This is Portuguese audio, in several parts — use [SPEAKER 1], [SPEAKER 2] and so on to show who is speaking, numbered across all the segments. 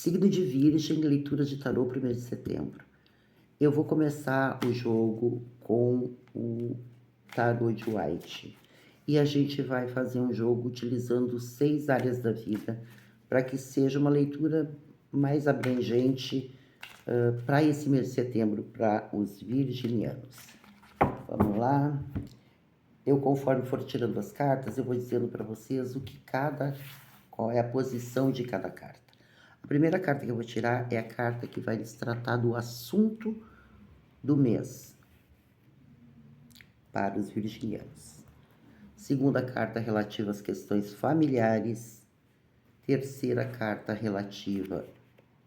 [SPEAKER 1] Signo de Virgem, leitura de tarô para o mês de setembro. Eu vou começar o jogo com o tarô de White. E a gente vai fazer um jogo utilizando 6 áreas da vida para que seja uma leitura mais abrangente para esse mês de setembro, para os virginianos. Vamos lá. Eu, conforme for tirando as cartas, eu vou dizendo para vocês qual é a posição de cada carta. A primeira carta que eu vou tirar é a carta que vai nos tratar do assunto do mês para os virginianos. Segunda carta relativa às questões familiares. Terceira carta relativa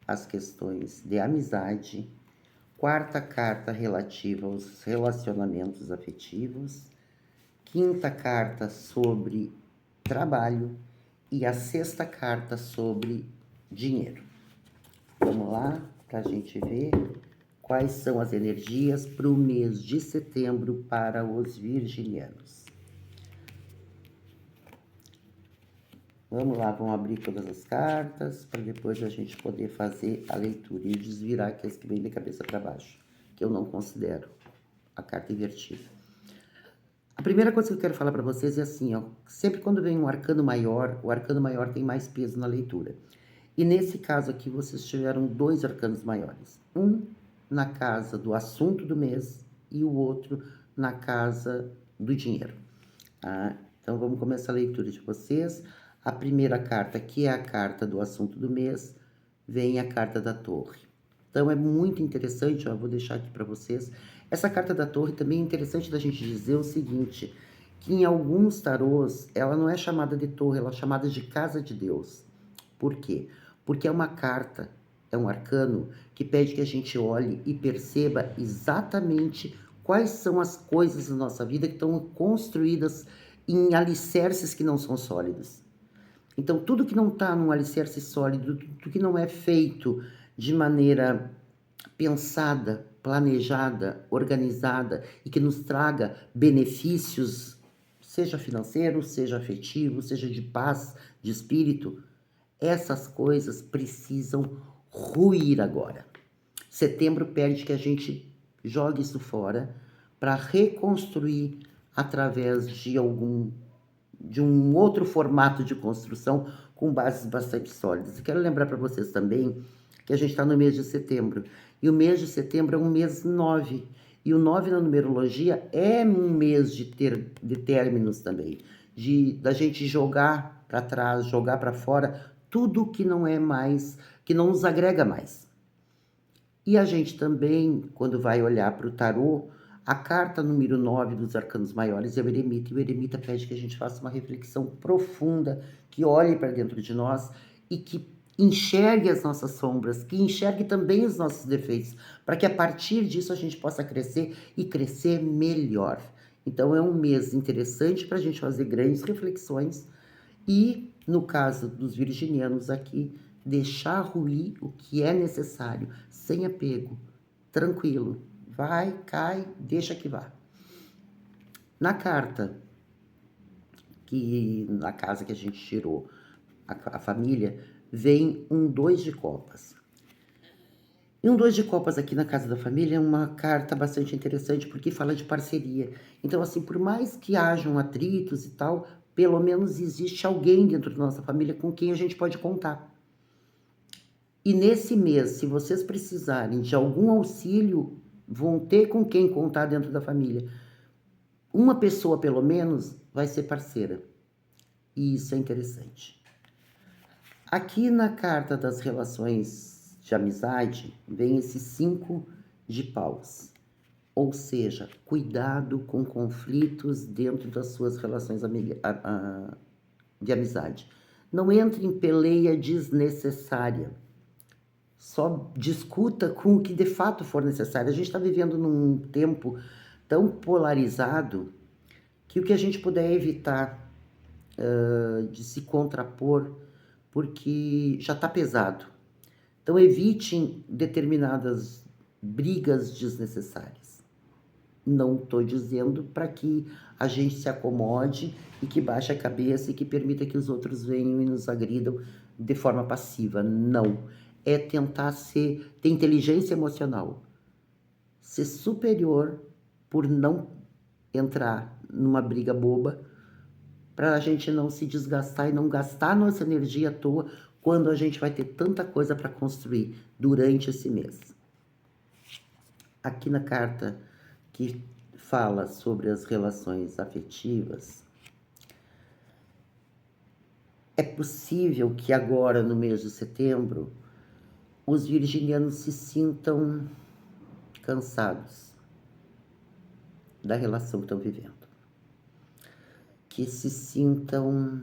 [SPEAKER 1] às questões de amizade. Quarta carta relativa aos relacionamentos afetivos. Quinta carta sobre trabalho. E a sexta carta sobre dinheiro. Vamos lá para a gente ver quais são as energias para o mês de setembro para os virginianos. Vamos lá, vamos abrir todas as cartas para depois a gente poder fazer a leitura e desvirar aqueles que vêm de cabeça para baixo, que eu não considero a carta invertida. A primeira coisa que eu quero falar para vocês é assim, ó, sempre quando vem um arcano maior, o arcano maior tem mais peso na leitura. E nesse caso aqui, vocês tiveram 2 arcanos maiores. Um na casa do assunto do mês e o outro na casa do dinheiro. Tá? Então, vamos começar a leitura de vocês. A primeira carta, que é a carta do assunto do mês, vem a carta da torre. Então, é muito interessante, ó, vou deixar aqui para vocês. Essa carta da torre também é interessante da gente dizer o seguinte, que em alguns tarôs, ela não é chamada de torre, ela é chamada de casa de Deus. Por quê? Porque é uma carta, é um arcano que pede que a gente olhe e perceba exatamente quais são as coisas da nossa vida que estão construídas em alicerces que não são sólidos. Então, tudo que não está num alicerce sólido, tudo que não é feito de maneira pensada, planejada, organizada e que nos traga benefícios, seja financeiro, seja afetivo, seja de paz, de espírito, essas coisas precisam ruir agora. Setembro pede que a gente jogue isso fora para reconstruir através de um outro formato de construção com bases bastante sólidas. Eu quero lembrar para vocês também que a gente está no mês de setembro. E o mês de setembro é um mês 9. E o 9 na numerologia é um mês de términos também. Da gente jogar para trás, jogar para fora tudo que não é mais, que não nos agrega mais. E a gente também, quando vai olhar para o tarô, a carta número 9 dos arcanos maiores é o eremita, e o eremita pede que a gente faça uma reflexão profunda, que olhe para dentro de nós e que enxergue as nossas sombras, que enxergue também os nossos defeitos, para que a partir disso a gente possa crescer e crescer melhor. Então é um mês interessante para a gente fazer grandes reflexões e, no caso dos virginianos aqui, deixar ruir o que é necessário, sem apego, tranquilo. Vai, cai, deixa que vá. Na carta, na casa que a gente tirou, a família, vem um 2 de copas. E um 2 de copas aqui na casa da família é uma carta bastante interessante porque fala de parceria. Então, assim, por mais que hajam atritos e tal, pelo menos existe alguém dentro da nossa família com quem a gente pode contar. E nesse mês, se vocês precisarem de algum auxílio, vão ter com quem contar dentro da família. Uma pessoa, pelo menos, vai ser parceira. E isso é interessante. Aqui na carta das relações de amizade, vem esse 5 de paus. Ou seja, cuidado com conflitos dentro das suas relações de amizade. Não entre em peleia desnecessária. Só discuta com o que de fato for necessário. A gente está vivendo num tempo tão polarizado que o que a gente puder evitar de se contrapor, porque já está pesado. Então evitem determinadas brigas desnecessárias. Não estou dizendo para que a gente se acomode e que baixe a cabeça e que permita que os outros venham e nos agridam de forma passiva. Não. é tentar ter inteligência emocional, ser superior por não entrar numa briga boba, para a gente não se desgastar e não gastar nossa energia à toa quando a gente vai ter tanta coisa para construir durante esse mês. Aqui na carta que fala sobre as relações afetivas, é possível que agora, no mês de setembro, os virginianos se sintam cansados da relação que estão vivendo. Que se sintam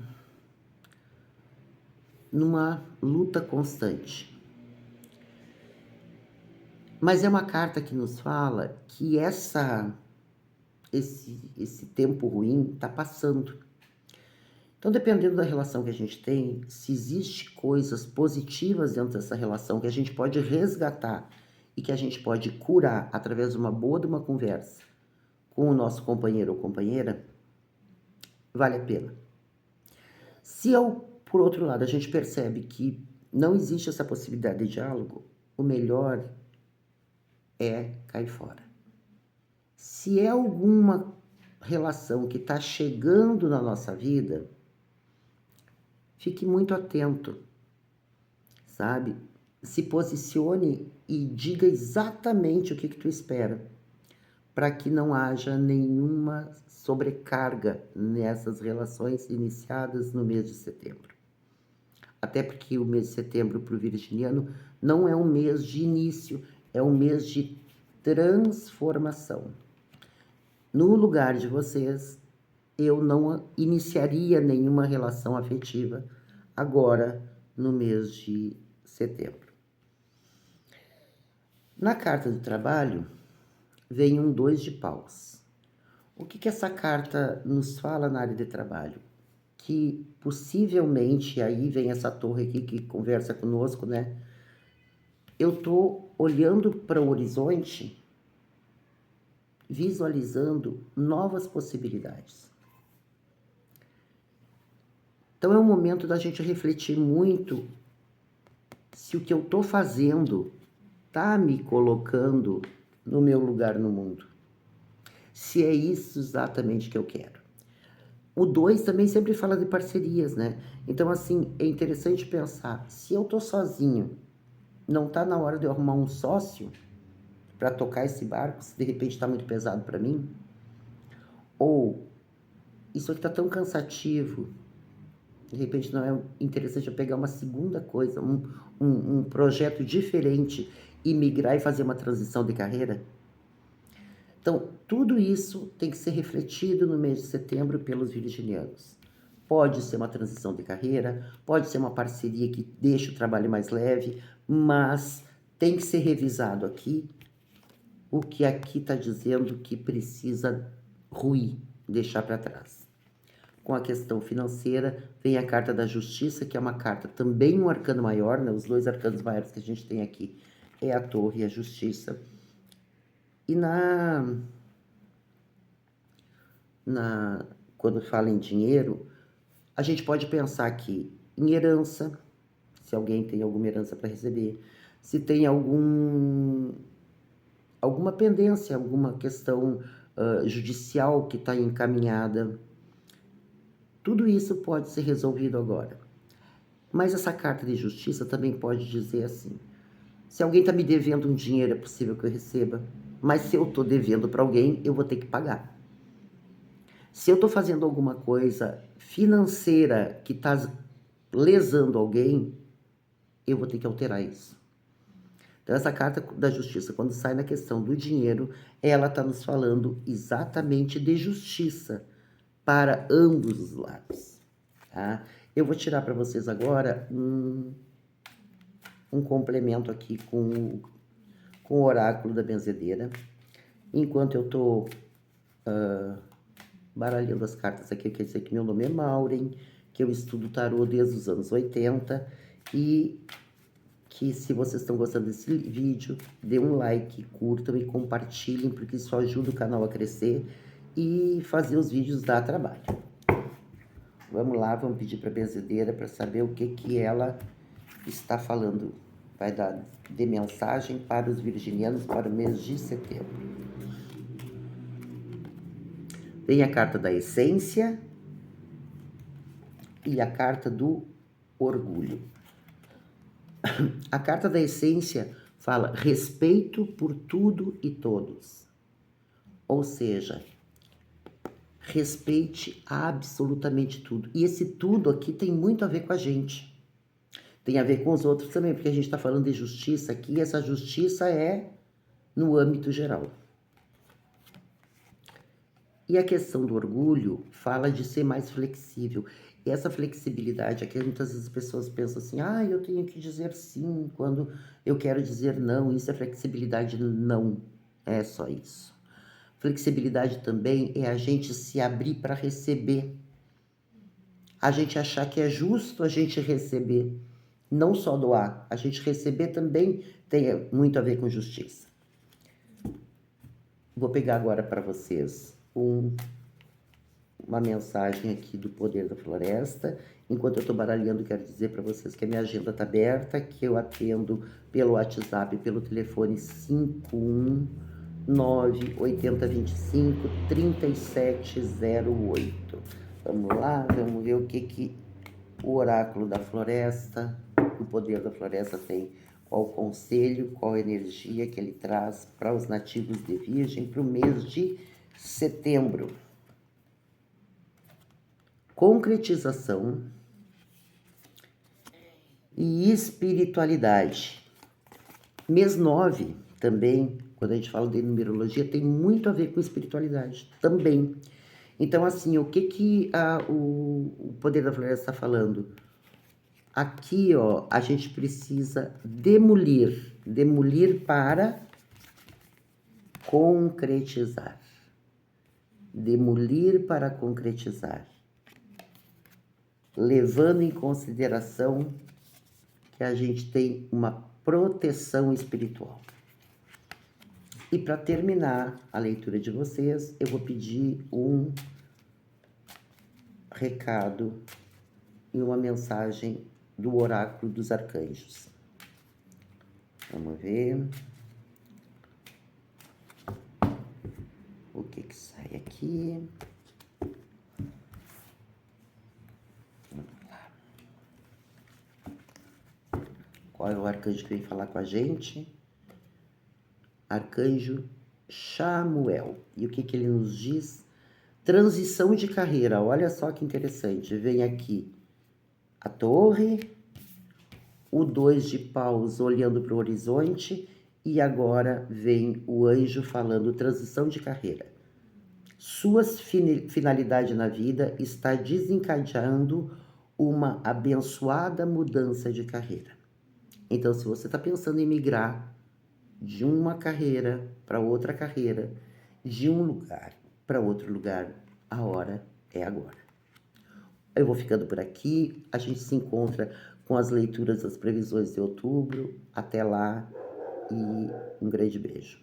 [SPEAKER 1] numa luta constante. Mas é uma carta que nos fala que esse tempo ruim está passando. Então, dependendo da relação que a gente tem, se existe coisas positivas dentro dessa relação que a gente pode resgatar e que a gente pode curar através de uma boa de uma conversa com o nosso companheiro ou companheira, vale a pena. Se por outro lado, a gente percebe que não existe essa possibilidade de diálogo, o melhor é cair fora. Se é alguma relação que está chegando na nossa vida, fique muito atento, sabe? Se posicione e diga exatamente o que tu espera, para que não haja nenhuma sobrecarga nessas relações iniciadas no mês de setembro. Até porque o mês de setembro para o virginiano não é um mês de início, é um mês de transformação. No lugar de vocês, eu não iniciaria nenhuma relação afetiva agora no mês de setembro. Na carta do trabalho, vem um 2 de paus. O que essa carta nos fala na área de trabalho? Que possivelmente, aí vem essa torre aqui que conversa conosco, né? Eu tô olhando para o horizonte, visualizando novas possibilidades. Então é um momento da gente refletir muito se o que eu tô fazendo tá me colocando no meu lugar no mundo. Se é isso exatamente que eu quero. O 2 também sempre fala de parcerias, né? Então, assim, é interessante pensar, se eu tô sozinho, não tá na hora de eu arrumar um sócio para tocar esse barco, se de repente tá muito pesado para mim? Ou, isso aqui tá tão cansativo, de repente não é interessante eu pegar uma segunda coisa, um projeto diferente e migrar e fazer uma transição de carreira? Então, tudo isso tem que ser refletido no mês de setembro pelos virginianos. Pode ser uma transição de carreira, pode ser uma parceria que deixa o trabalho mais leve, mas tem que ser revisado aqui o que aqui está dizendo que precisa ruir, deixar para trás. Com a questão financeira, vem a carta da justiça, que é uma carta também um arcano maior, né? Os 2 arcanos maiores que a gente tem aqui é a torre e a justiça. E quando fala em dinheiro, a gente pode pensar aqui em herança, se alguém tem alguma herança para receber, se tem alguma pendência, alguma questão judicial que está encaminhada. Tudo isso pode ser resolvido agora. Mas essa carta de justiça também pode dizer assim, se alguém está me devendo um dinheiro, é possível que eu receba, mas se eu estou devendo para alguém, eu vou ter que pagar. Se eu estou fazendo alguma coisa financeira que está lesando alguém, eu vou ter que alterar isso. Então, essa carta da justiça, quando sai na questão do dinheiro, ela está nos falando exatamente de justiça para ambos os lados. Tá? Eu vou tirar para vocês agora um complemento aqui com o oráculo da benzedeira. Enquanto eu estou baralhando as cartas aqui, quer dizer que meu nome é Maureen, que eu estudo tarô desde os anos 80 e que se vocês estão gostando desse vídeo, dê um like, curtam e compartilhem, porque isso ajuda o canal a crescer e fazer os vídeos dar trabalho. Vamos lá, vamos pedir para a benzedeira para saber o que ela está falando vai dar de mensagem para os virginianos para o mês de setembro. Tem a carta da essência e a carta do orgulho. A carta da essência fala respeito por tudo e todos. Ou seja, respeite absolutamente tudo. E esse tudo aqui tem muito a ver com a gente. Tem a ver com os outros também, porque a gente está falando de justiça aqui, e essa justiça é no âmbito geral. E a questão do orgulho fala de ser mais flexível. E essa flexibilidade aqui, muitas vezes as pessoas pensam assim, eu tenho que dizer sim quando eu quero dizer não. Isso é flexibilidade? Não é só isso. Flexibilidade também é a gente se abrir para receber. A gente achar que é justo a gente receber. Não só doar, a gente receber também tem muito a ver com justiça. Vou pegar agora para vocês uma mensagem aqui do Poder da Floresta. Enquanto eu estou baralhando, quero dizer para vocês que a minha agenda está aberta, que eu atendo pelo WhatsApp, pelo telefone 519-8025-3708. Vamos lá, vamos ver o que o Oráculo da Floresta, o Poder da Floresta tem. Qual o conselho, qual a energia que ele traz para os nativos de Virgem para o mês de setembro. Concretização e espiritualidade. Mês 9 também, quando a gente fala de numerologia, tem muito a ver com espiritualidade também. Então, assim, o que o Poder da Floresta está falando? Aqui, ó, a gente precisa demolir para concretizar. Demolir para concretizar. Levando em consideração que a gente tem uma proteção espiritual. E para terminar a leitura de vocês, eu vou pedir um recado e uma mensagem do Oráculo dos Arcanjos. Vamos ver o que sai aqui. Vamos lá. Qual é o arcanjo que vem falar com a gente? Arcanjo Chamuel. E o que ele nos diz? Transição de carreira. Olha só que interessante. Vem aqui a torre, o 2 de paus olhando para o horizonte e agora vem o anjo falando transição de carreira. Sua finalidade na vida está desencadeando uma abençoada mudança de carreira. Então, se você está pensando em migrar de uma carreira para outra carreira, de um lugar para outro lugar, a hora é agora. Eu vou ficando por aqui, a gente se encontra com as leituras das previsões de outubro. Até lá e um grande beijo.